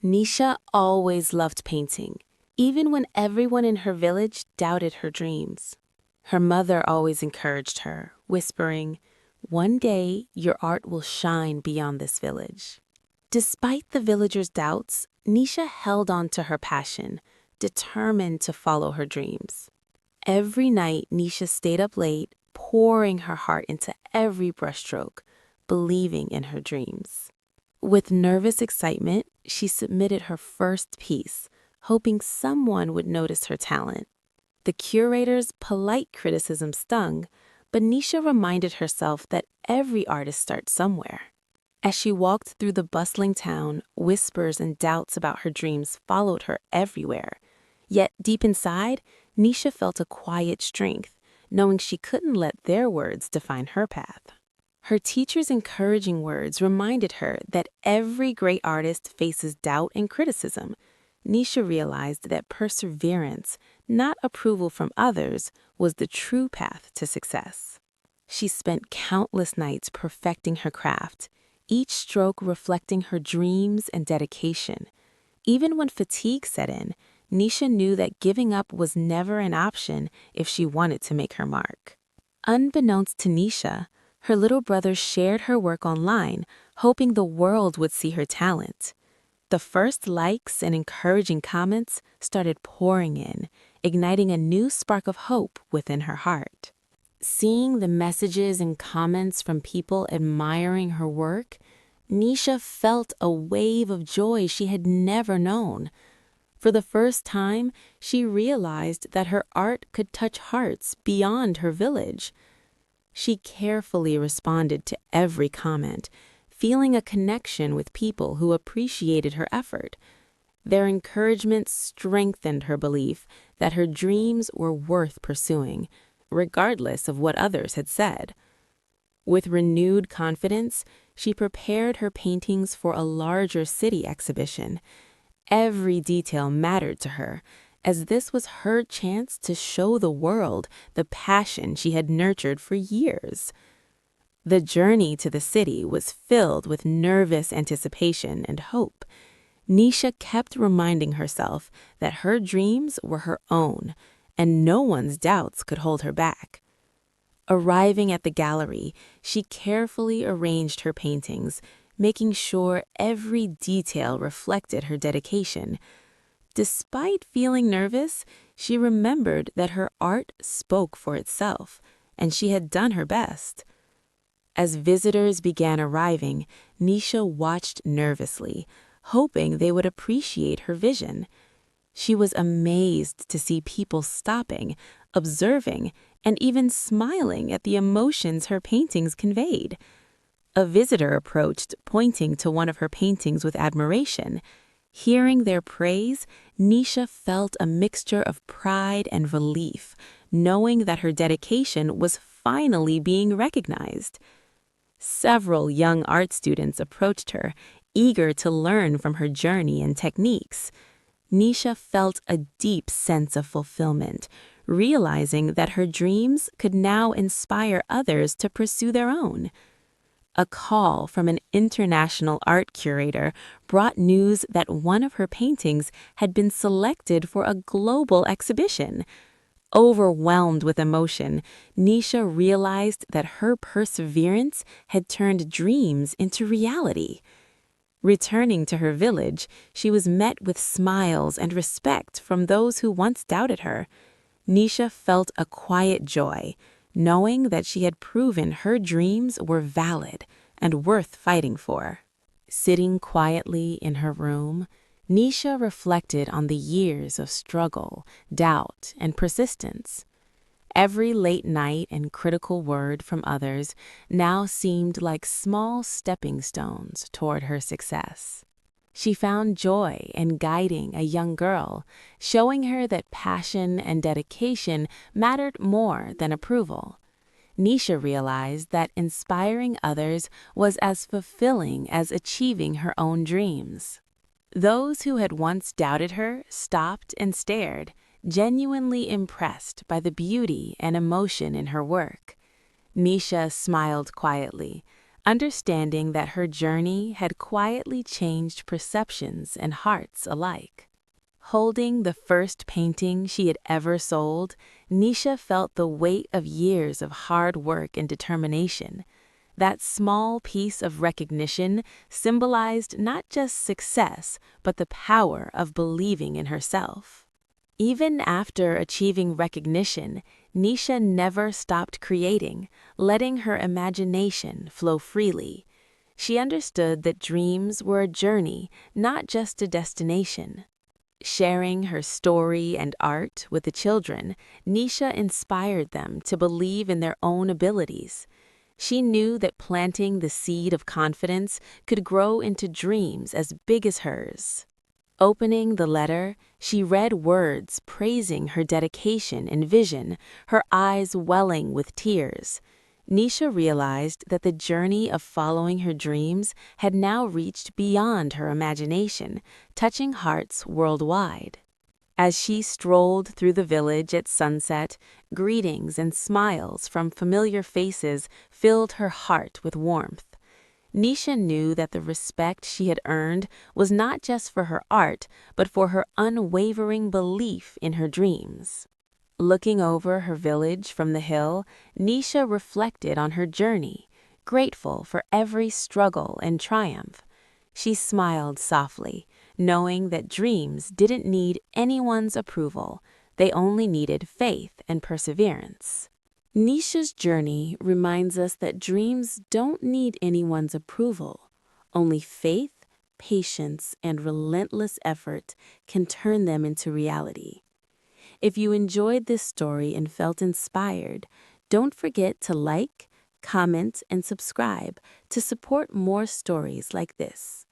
Nisha always loved painting, even when everyone in her village doubted her dreams. Her mother always encouraged her, whispering, "One day your art will shine beyond this village." Despite the villagers' doubts, Nisha held on to her passion, determined to follow her dreams. Every night, Nisha stayed up late, pouring her heart into every brushstroke, believing in her dreams. With nervous excitement, she submitted her first piece, hoping someone would notice her talent. The curator's polite criticism stung, but Nisha reminded herself that every artist starts somewhere. As she walked through the bustling town, whispers and doubts about her dreams followed her everywhere. Yet deep inside, Nisha felt a quiet strength, knowing she couldn't let their words define her path. Her teacher's encouraging words reminded her that every great artist faces doubt and criticism. Nisha realized that perseverance, not approval from others, was the true path to success. She spent countless nights perfecting her craft, each stroke reflecting her dreams and dedication. Even when fatigue set in, Nisha knew that giving up was never an option if she wanted to make her mark. Unbeknownst to Nisha, her little brother shared her work online, hoping the world would see her talent. The first likes and encouraging comments started pouring in, igniting a new spark of hope within her heart. Seeing the messages and comments from people admiring her work, Nisha felt a wave of joy she had never known. For the first time, she realized that her art could touch hearts beyond her village. She carefully responded to every comment, feeling a connection with people who appreciated her effort. Their encouragement strengthened her belief that her dreams were worth pursuing, regardless of what others had said. With renewed confidence, she prepared her paintings for a larger city exhibition. Every detail mattered to her, as this was her chance to show the world the passion she had nurtured for years. The journey to the city was filled with nervous anticipation and hope. Nisha kept reminding herself that her dreams were her own, and no one's doubts could hold her back. Arriving at the gallery, she carefully arranged her paintings, making sure every detail reflected her dedication. Despite feeling nervous, she remembered that her art spoke for itself, and she had done her best. As visitors began arriving, Nisha watched nervously, hoping they would appreciate her vision. She was amazed to see people stopping, observing, and even smiling at the emotions her paintings conveyed. A visitor approached, pointing to one of her paintings with admiration. Hearing their praise, Nisha felt a mixture of pride and relief, knowing that her dedication was finally being recognized. Several young art students approached her, eager to learn from her journey and techniques. Nisha felt a deep sense of fulfillment, realizing that her dreams could now inspire others to pursue their own. A call from an international art curator brought news that one of her paintings had been selected for a global exhibition. Overwhelmed with emotion, Nisha realized that her perseverance had turned dreams into reality. Returning to her village, she was met with smiles and respect from those who once doubted her. Nisha felt a quiet joy, knowing that she had proven her dreams were valid and worth fighting for. Sitting quietly in her room, Nisha reflected on the years of struggle, doubt, and persistence. Every late night and critical word from others now seemed like small stepping stones toward her success. She found joy in guiding a young girl, showing her that passion and dedication mattered more than approval. Nisha realized that inspiring others was as fulfilling as achieving her own dreams. Those who had once doubted her stopped and stared, genuinely impressed by the beauty and emotion in her work. Nisha smiled quietly, understanding that her journey had quietly changed perceptions and hearts alike. Holding the first painting she had ever sold, Nisha felt the weight of years of hard work and determination. That small piece of recognition symbolized not just success, but the power of believing in herself. Even after achieving recognition, Nisha never stopped creating, letting her imagination flow freely. She understood that dreams were a journey, not just a destination. Sharing her story and art with the children, Nisha inspired them to believe in their own abilities. She knew that planting the seed of confidence could grow into dreams as big as hers. Opening the letter, she read words praising her dedication and vision, her eyes welling with tears. Nisha realized that the journey of following her dreams had now reached beyond her imagination, touching hearts worldwide. As she strolled through the village at sunset, greetings and smiles from familiar faces filled her heart with warmth. Nisha knew that the respect she had earned was not just for her art, but for her unwavering belief in her dreams. Looking over her village from the hill, Nisha reflected on her journey, grateful for every struggle and triumph. She smiled softly, knowing that dreams didn't need anyone's approval. They only needed faith and perseverance. Nisha's journey reminds us that dreams don't need anyone's approval. Only faith, patience, and relentless effort can turn them into reality. If you enjoyed this story and felt inspired, don't forget to like, comment, and subscribe to support more stories like this.